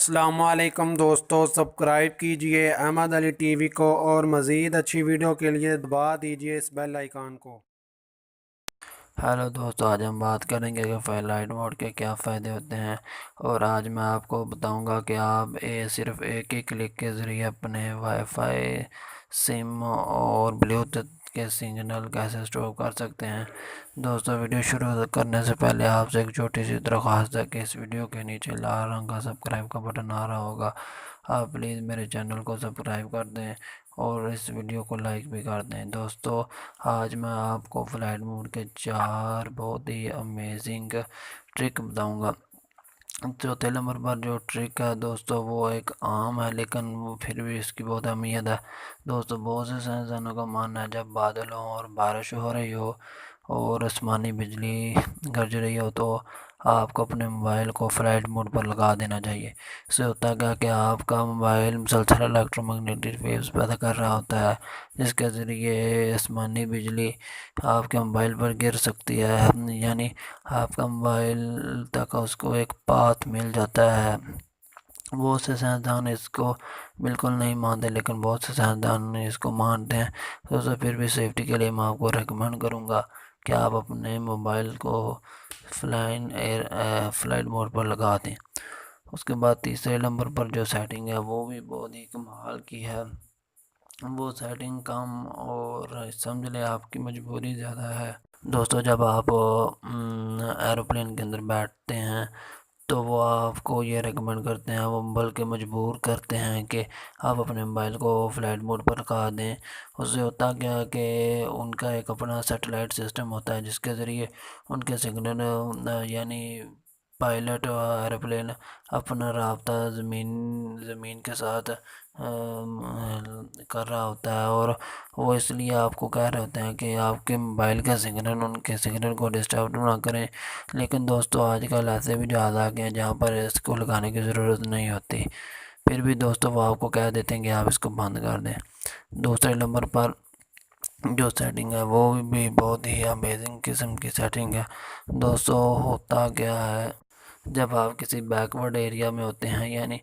السلام علیکم دوستو، سبسکرائب کیجئے احمد علی ٹی وی کو اور مزید اچھی ویڈیو کے لیے دبا دیجئے اس بیل آئیکن کو۔ ہیلو دوستو، آج ہم بات کریں گے کہ فلائٹ موڈ کے کیا فائدے ہوتے ہیں، اور آج میں آپ کو بتاؤں گا کہ آپ صرف ایک ہی کلک کے ذریعے اپنے وائی فائی سم اور بلوٹوتھ کے سگنل کیسے اسٹور کر سکتے ہیں۔ دوستو، ویڈیو شروع کرنے سے پہلے آپ سے ایک چھوٹی سی درخواست ہے کہ اس ویڈیو کے نیچے لال رنگ کا سبسکرائب کا بٹن آ رہا ہوگا، آپ پلیز میرے چینل کو سبسکرائب کر دیں اور اس ویڈیو کو لائک بھی کر دیں۔ دوستو، آج میں آپ کو فلائٹ موڈ کے 4 بہت ہی امیزنگ ٹرک بتاؤں گا۔ چوتھے نمبر پر جو ٹرک ہے دوستو، وہ ایک عام ہے لیکن وہ پھر بھی اس کی بہت اہمیت ہے۔ دوستو، بہت سے سائنسدانوں کا ماننا ہے جب بادل ہوں اور بارش ہو رہی ہو اور آسمانی بجلی گرج رہی ہو تو آپ کو اپنے موبائل کو فلائٹ موڈ پر لگا دینا چاہیے۔ اس سے ہوتا ہے کہ آپ کا موبائل مسلسل الیکٹرو میگنیٹک ویوز پیدا کر رہا ہوتا ہے، جس کے ذریعے آسمانی بجلی آپ کے موبائل پر گر سکتی ہے، یعنی آپ کا موبائل تک اس کو ایک پاتھ مل جاتا ہے۔ بہت سے سائنسدان اس کو بالکل نہیں مانتے لیکن بہت سے سائنسدان اس کو مانتے ہیں، تو پھر بھی سیفٹی کے لیے میں آپ کو ریکمینڈ کروں گا کہ آپ اپنے موبائل کو فلائٹ موڈ پر لگا دیں۔ اس کے بعد تیسرے نمبر پر جو سیٹنگ ہے وہ بھی بہت ہی کمال کی ہے۔ وہ سیٹنگ کم اور سمجھ لیں آپ کی مجبوری زیادہ ہے۔ دوستو، جب آپ ایروپلین کے اندر بیٹھتے ہیں تو وہ آپ کو یہ ریکمینڈ کرتے ہیں، وہ بلکہ مجبور کرتے ہیں کہ آپ اپنے موبائل کو فلائٹ موڈ پر لگا دیں۔ اس سے ہوتا کیا کہ ان کا ایک اپنا سیٹلائٹ سسٹم ہوتا ہے جس کے ذریعے ان کے سگنل یعنی پائلٹ ایروپلین اپنا رابطہ زمین کے ساتھ کر رہا ہوتا ہے، اور وہ اس لیے آپ کو کہہ رہے ہوتے ہیں کہ آپ کے موبائل کا سگنل ان کے سگنل کو ڈسٹرب نہ کریں۔ لیکن دوستو، آج کل ایسے بھی جہاز آ گئے ہیں جہاں پر اس کو لگانے کی ضرورت نہیں ہوتی، پھر بھی دوستو وہ آپ کو کہہ دیتے ہیں کہ آپ اس کو بند کر دیں۔ دوسرے نمبر پر جو سیٹنگ ہے وہ بھی بہت ہی امیزنگ قسم کی سیٹنگ ہے۔ دوستو، ہوتا کیا ہے، جب آپ کسی بیکورڈ ایریا میں ہوتے ہیں، یعنی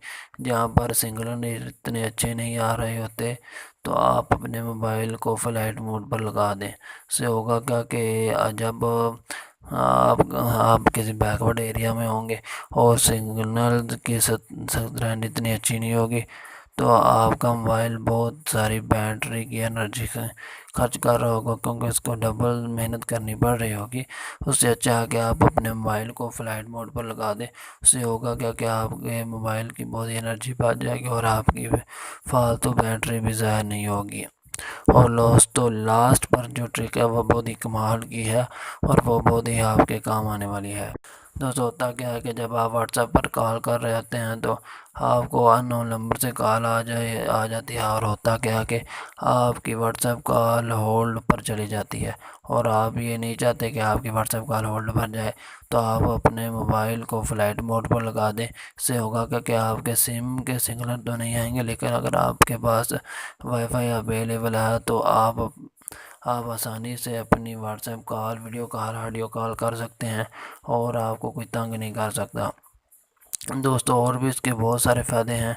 جہاں پر سگنل اتنے اچھے نہیں آ رہے ہوتے، تو آپ اپنے موبائل کو فلائٹ موڈ پر لگا دیں۔ اس سے ہوگا کیا کہ جب آپ کسی بیکورڈ ایریا میں ہوں گے اور سگنل کی رینج اتنی اچھی نہیں ہوگی تو آپ کا موبائل بہت ساری بیٹری کی انرجی خرچ کر رہا ہوگا، کیونکہ اس کو ڈبل محنت کرنی پڑ رہی ہوگی۔ اس سے اچھا ہے کہ آپ اپنے موبائل کو فلائٹ موڈ پر لگا دیں۔ اس سے ہوگا کیا کہ آپ کے موبائل کی بہت ہی انرجی بچ جائے گی اور آپ کی فالتو بیٹری بھی ضائع نہیں ہوگی۔ اور دوستو، لاسٹ پر جو ٹرک ہے وہ بہت ہی کمال کی ہے اور وہ بہت ہی آپ کے کام آنے والی ہے۔ دوستو، ہوتا کیا ہے کہ جب آپ واٹس ایپ پر کال کر رہے ہوتے ہیں تو آپ کو ان نون نمبر سے کال آ جاتی ہے، اور ہوتا کیا ہے کہ آپ کی واٹس ایپ کال ہولڈ پر چلی جاتی ہے، اور آپ یہ نہیں چاہتے کہ آپ کی واٹس ایپ کال ہولڈ پر جائے، تو آپ اپنے موبائل کو فلائٹ موڈ پر لگا دیں۔ اس سے ہوگا کہ آپ کے سم کے سگنل تو نہیں آئیں گے، لیکن اگر آپ کے پاس وائی فائی اویلیبل ہے تو آپ آسانی سے اپنی what's app call, video call, audio call کر سکتے ہیں اور آپ کو کوئی تنگ نہیں کر سکتا۔ دوستو، اور بھی اس کے بہت سارے فائدے ہیں۔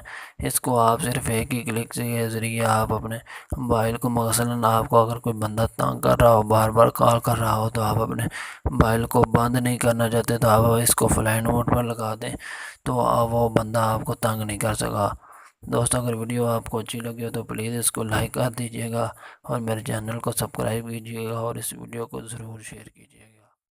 اس کو آپ صرف ایک ہی کلک کے ذریعے آپ اپنے موبائل کو، مثلاً آپ کو اگر کوئی بندہ تنگ کر رہا ہو، بار بار کال کر رہا ہو، تو آپ اپنے موبائل کو بند نہیں کرنا چاہتے تو آپ اس کو فلائٹ موڈ پر لگا دیں، تو وہ بندہ آپ کو تنگ نہیں کر سکا۔ دوستو، اگر ویڈیو آپ کو اچھی لگی ہو تو پلیز اس کو لائک کر دیجیے گا اور میرے چینل کو سبسکرائب کیجیے گا اور اس ویڈیو کو ضرور شیئر کیجیے گا۔